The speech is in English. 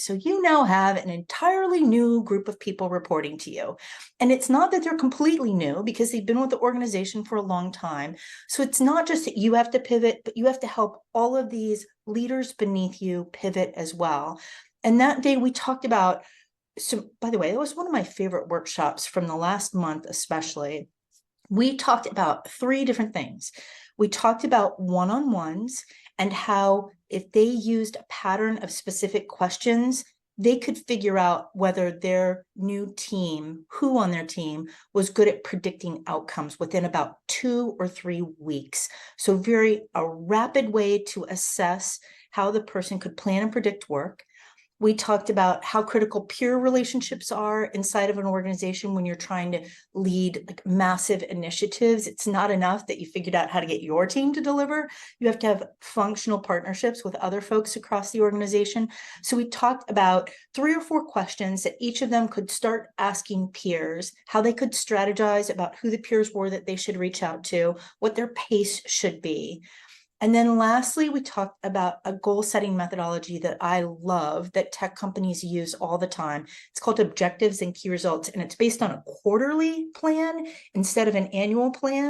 So you now have an entirely new group of people reporting to you. And it's not that they're completely new because they've been with the organization for a long time. So it's not just that you have to pivot, but you have to help all of these leaders beneath you pivot as well. And that day we talked about, so by the way, it was one of my favorite workshops from the last month, especially. We talked about three different things. We talked about one-on-ones and how if they used a pattern of specific questions, they could figure out whether their new team, who on their team, was good at predicting outcomes within about 2 or 3 weeks. So a rapid way to assess how the person could plan and predict work. We talked about how critical peer relationships are inside of an organization when you're trying to lead like massive initiatives. It's not enough that you figured out how to get your team to deliver. You have to have functional partnerships with other folks across the organization. So we talked about 3 or 4 questions that each of them could start asking peers, how they could strategize about who the peers were that they should reach out to, what their pace should be. And then lastly, we talked about a goal setting methodology that I love that tech companies use all the time. It's called objectives and key results, and it's based on a quarterly plan instead of an annual plan.